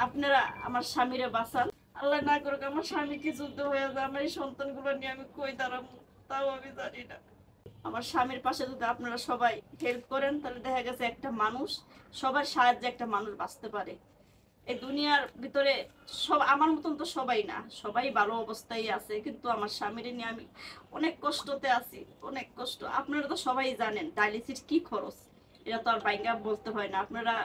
আপনারা আমার স্বামীরে বাঁচান। আল্লাহ না করুক আমার স্বামী কি যুদ্ধ হয়ে যায়, আমার এই সন্তানগুলো নিয়ে আমি কই দাঁড়াবো তাও আমি জানি না। আমার স্বামীর পাশে যদি আপনারা সবাই হেল্প করেন তাহলে দেখা গেছে একটা মানুষ, সবার সাহায্যে একটা মানুষ বাঁচতে পারে। এই দুনিয়ার ভিতরে সব আমার মতন তো সবাই না, সবাই ভালো অবস্থায় আছে, কিন্তু আমার স্বামীর নিয়ে আমি অনেক কষ্টতে আছি, অনেক কষ্ট। আপনারা তো সবাই জানেন ডায়ালিসিস কি খরচ, এটা তো আর বাইঙ্গা বলতে হয় না। আপনারা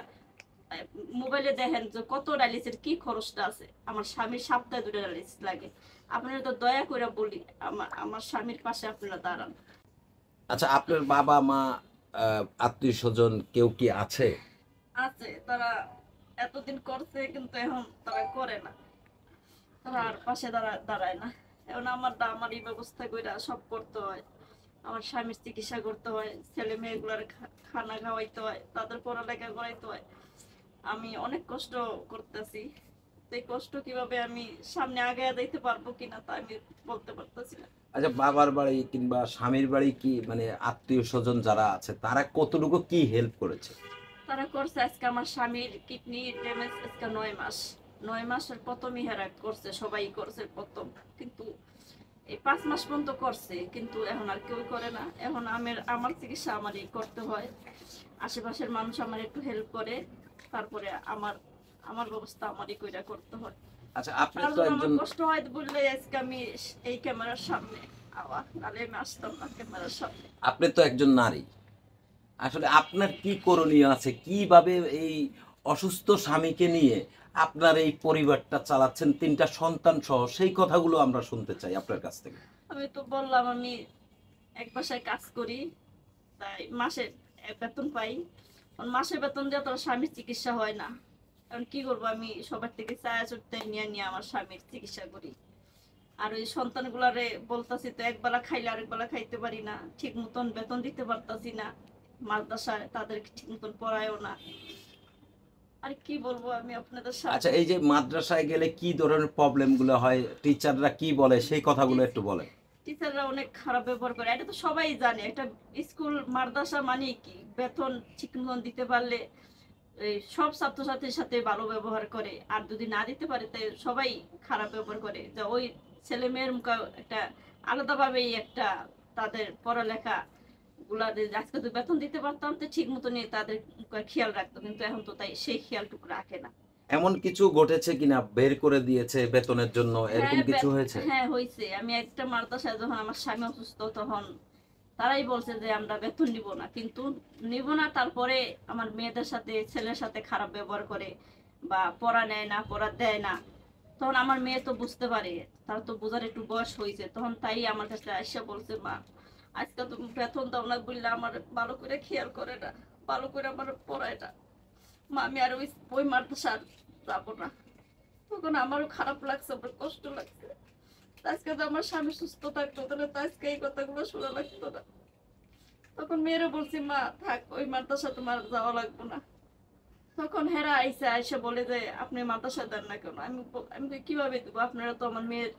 মোবাইলে দেখেন যে কত ডায়ালিসিসের কি খরচটা আছে। আমার স্বামীর সপ্তাহে 2টা ডায়ালিসিস লাগে। আপনারা তো দয়া করে বলি আমার স্বামীর পাশে আপনারা দাঁড়ান। আচ্ছা, আপনার বাবা মা আত্মীয় স্বজন কেউ কি আছে? আছে, তারা এতদিন করছে কিন্তু এখন তারা করে না, তারা আর পাশে দাঁড়ায় না। এখন আমারই ব্যবস্থা করে সব করতে হয়। আমার স্বামীর চিকিৎসা করতে হয়, ছেলে মেয়েগুলার খানা খাওয়াইতে হয়, তাদের পড়ালেখা করাইতে হয়। আমি অনেক কষ্ট করতেছি। এই কষ্ট কিভাবে আমি সামনে আগে যাইতে পারবো কিনা তা আমি বলতে পারতেছি না। আচ্ছা, বাবার বাড়ি কিংবা স্বামীর বাড়ি কি মানে আত্মীয় স্বজন যারা আছে তারা কতটুকু কি হেল্প করেছে? তারা করছে আজকে আমার স্বামীর কিডনি ড্যামেজ, আজকে 9 মাস। 9 মাসের প্রথমই হেরা করছে, সবাই করছে প্রথম, কিন্তু এই 5 মাস পর্যন্ত করছে, কিন্তু এখন আর কেউ করে না। এখন আমার চিকিৎসা আমারই করতে হয়। আশেপাশের মানুষ আমার একটু হেল্প করে, তারপরে আমার আমার ব্যবস্থা আমারই কইরা করতে হয়। আচ্ছা, আপনি তার তো জন্য আমার একজন কষ্ট হয় বললে আজকে আমি এই ক্যামেরার সামনে নাহলে আমি আসতাম না ক্যামেরার সামনে। আপনি তো একজন নারী। আসলে আপনার কি করণীয় আছে, কিভাবে এই অসুস্থ স্বামীকে নিয়ে আপনার এই পরিবারটা চালাচ্ছেন, 3টা সন্তান সহ, সেই কথাগুলো আমরা শুনতে চাই আপনার কাছ থেকে। আমি তো বললাম আমি এক বাসায় কাজ করি, তাই মাসে বেতন পাই। মাসের বেতন দিয়ে তো স্বামীর চিকিৎসা হয় না। এখন কি করবো, আমি সবার থেকে চায়া চুটতে নিয়ে নিয়ে আমার স্বামীর চিকিৎসা করি। আর ওই সন্তানগুলারে বলতাছি তো একবেলা খাইলে আরেকবেলা খাইতে পারি না, ঠিক মতন বেতন দিতে পারতাছি না, মাদ্রাসায় তাদেরকে ঠিক মতন পড়ায়ও না। আর কি বলবো আমি আপনাদের আচ্ছা, সামনে। এই যে মাদ্রাসায় গেলে কি ধরনের প্রবলেমগুলো হয়, টিচাররা কি বলে, সেই কথাগুলো একটু বলেন। টিচাররা অনেক খারাপ ব্যবহার করে, এটা তো সবাই জানে। একটা স্কুল মাদ্রাসা মানে কি, বেতন ঠিক মতন দিতে পারলে এই সব ছাত্রছাত্রীর সাথে ভালো ব্যবহার করে, আর যদি না দিতে পারে তাই সবাই খারাপ ব্যবহার করে। যে ওই ছেলে মেয়ের মুখে একটা আলাদাভাবেই একটা তাদের পড়ালেখা গুলা আজকে তো বেতন দিতে পারতাম তো ঠিক মতো নিয়ে তাদের খেয়াল রাখতো, কিন্তু এখন তো তাই সেই খেয়ালটুকু রাখে না। এমন কিছু ঘটেছে কিনা, বের করে দিয়েছে বেতনের জন্য, এরকম হ্যাঁ কিছু হয়েছে? হ্যাঁ হয়েছে। আমি একটা মাদ্রাসায় যখন আমার স্বামী অসুস্থ তখন তারাই বলছে যে আমরা বেতন নিব না, কিন্তু নিব না, তারপরে আমার মেয়েদের সাথে ছেলের সাথে খারাপ ব্যবহার করে বা পড়া নেয় না, পড়া দেয় না। তখন আমার মেয়ে তো বুঝতে পারে, তার তো বোঝার একটু বয়স হয়েছে, তখন তাই আমার কাছে আইসা বলছে মা আজকে তুমি বেতন দাও না বললে আমার ভালো করে খেয়াল করে না, ভালো করে আমার পড়ায় না। মা আমি আর ওই ওই মাদ্রাসা যাবো না। তখন আমারও খারাপ লাগছে, আমার কষ্ট লাগছে। আজকে তো আমার স্বামী সুস্থ থাকতো তাহলে তো আজকে এই কথাগুলো শোনা লাগতো না। তখন মেয়েরা বলছি মা থাক, ওই মাদ্রাসা তোমার যাওয়া লাগবে না। তখন হেরা আইসা বলে যে আপনি মাদ্রাসা দেন না কেন। আমি কিভাবে দেবো, আপনারা তো আমার মেয়ের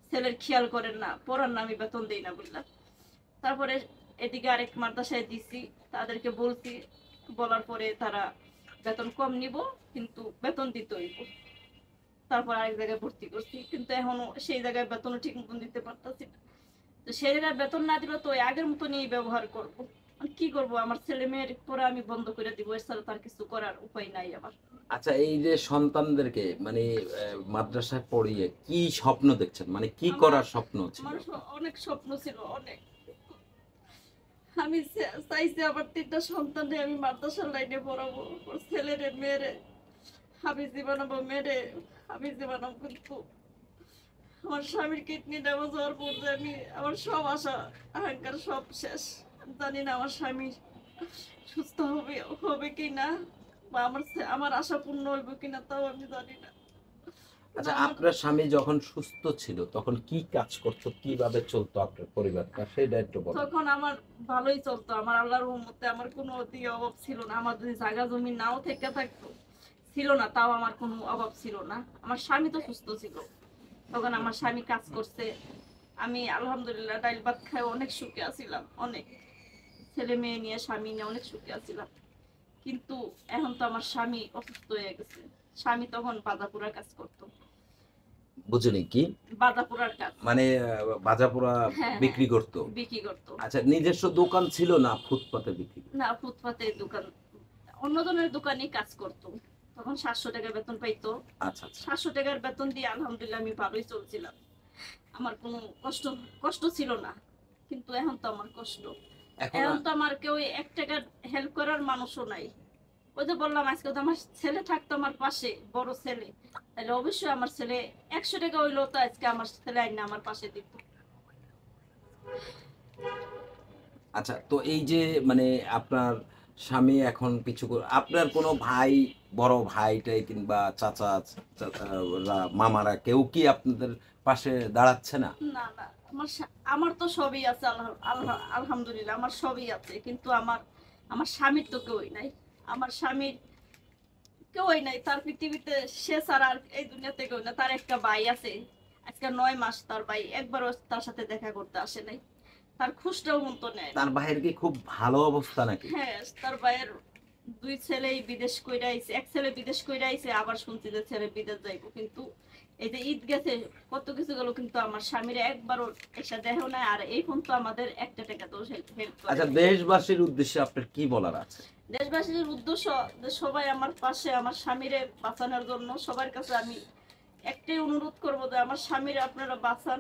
ছেলের খেয়াল করেন না, পড়ার না, আমি বেতন দিই না বুঝলাম। তারপরে এদিকে আরেক মাদ্রাসায় দিছি, তাদেরকে বলছি, বলার পরে তারা বেতন কম নিব কিন্তু বেতন দিতে হইব। তারপর আরেক জায়গায় ভর্তি করছি, কিন্তু এখনো সেই জায়গায় বেতনও ঠিক মতন দিতে পারতাছি না। তো সেই জায়গায় বেতন না দিলে তো ওই আগের মতনই ব্যবহার করব। কি করব, আমার ছেলে মেয়ের পড়া আমি বন্ধ করে দিব, এছাড়া তার কিছু করার উপায় নাই আমার। আচ্ছা, এই যে সন্তানদেরকে মানে মাদ্রাসায় পড়িয়ে কি স্বপ্ন দেখছেন, মানে কি আমার করার স্বপ্ন ছিল? আমার অনেক স্বপ্ন ছিল, অনেক। আমি চাইছি আমার 3টা সন্তানকে আমি মাদ্রাসার লাইনে পড়াবো, ওর ছেলেরে মেয়েরে হাফিজি বানাবো, মেয়েরে হাফিজি বানাবো। কিন্তু আমার স্বামীর কিডনি ড্যামেজ হওয়ার পর যে আমি আমার সব আশা আকাঙ্ক্ষার সব শেষ। আমি জানি না আমার স্বামী সুস্থ হবে হবে কি না, বা আমার আশা পূর্ণ হইব কিনা তাও আমি জানি না। কিন্তু আচ্ছা, আমার আপনার স্বামী যখন সুস্থ ছিল তখন কি কাজ করতো, কিভাবে চলতো আপনার পরিবারটা, সেটা একটু বলেন। তখন আমার ভালোই চলতো, আমার আল্লাহর রহমতে আমার কোনো দিকে অভাব ছিল না। আমার যদি জায়গা জমি নাও থেকে থাকতো, ছিল না, তাও আমার কোনো অভাব ছিল না। আমার স্বামী তো সুস্থ ছিল, তখন আমার স্বামী কাজ করছে। আমি আলহামদুলিল্লাহ ডাইল ভাত খাই অনেক সুখে আছিলাম, অনেক ছেলে মেয়ে নিয়ে স্বামী নিয়ে অনেক সুখে আছিলাম। কিন্তু এখন তো আমার স্বামী অসুস্থ হয়ে গেছে, স্বামী তখন বাজাপুরার কাজ করতো। বুঝিনি কি? বাজাপুরার কাজ, মানে ভাজাপোড়া হ্যাঁ বিক্রি করতো? বিক্রি করতো। আচ্ছা, নিজস্ব দোকান ছিল না ফুটপাতে বিক্রি করতো? না, ফুটপাতে দোকান, অন্যজনের দোকানে কাজ করতো। তখন 700 টাকা বেতন পাইতো। আচ্ছা আচ্ছা। 700 টাকার বেতন দিয়ে আলহামদুলিল্লাহ আমি ভালোই চলছিলাম। আমার কোনো কষ্ট কষ্ট ছিল না। কিন্তু এখন তো আমার কষ্ট। এখন এখন তো আমার কেউ 1 টাকা হেল্প করার মানুষও নাই। ওই যে বললাম আজকে তো আমার ছেলে থাকতো আমার পাশে, বড় ছেলে, তাহলে অবশ্যই আমার ছেলে 100 টাকা হইলো তো আজকে আমার ছেলে আইনা আমার পাশে দিত। আচ্ছা, তো এই যে মানে আপনার স্বামী এখন কিছু আপনার কোনো ভাই, বড় ভাইটাই কিংবা চাচারা, মামারা কেউ কি আপনাদের পাশে দাঁড়াচ্ছে না? না না, আমার তো সবই আছে, আলহামদুলিল্লাহ আমার সবই আছে, কিন্তু আমার আমার স্বামীর তো কেউই নাই। আমার স্বামীর কেউই নাই, তার পৃথিবীতে সে ছাড়া আর এই দুনিয়াতে কেউ না। তার একটা ভাই আছে, আজকে 9 মাস তার ভাই একবারও তার সাথে দেখা করতে আসে নাই, তার খোঁজটাও মতো নেয় না। তার ভাইয়ের কি খুব ভালো অবস্থা নাকি? হ্যাঁ, তার ভাইয়ের 2 ছেলেই বিদেশ কইরা আইছে, এক ছেলে বিদেশ কইরা আইছে, আবার শুনছি যে ছেলে বিদেশ যাইবো। কিন্তু এই যে ঈদ গেছে, কত কিছু গেল, কিন্তু আমার স্বামীর একবারও এসে দেখেও না। আর এই ফোন তো আমাদের 1 টাকা তো হেল্প করে আচ্ছা, নাই। দেশবাসীর উদ্দেশ্যে আপনার কি বলার আছে? দেশবাসীর উদ্দেশ্য যে সবাই আমার পাশে, আমার স্বামীরে বাঁচানোর জন্য সবার কাছে আমি একটাই অনুরোধ করবো যে আমার স্বামীরে আপনারা বাঁচান।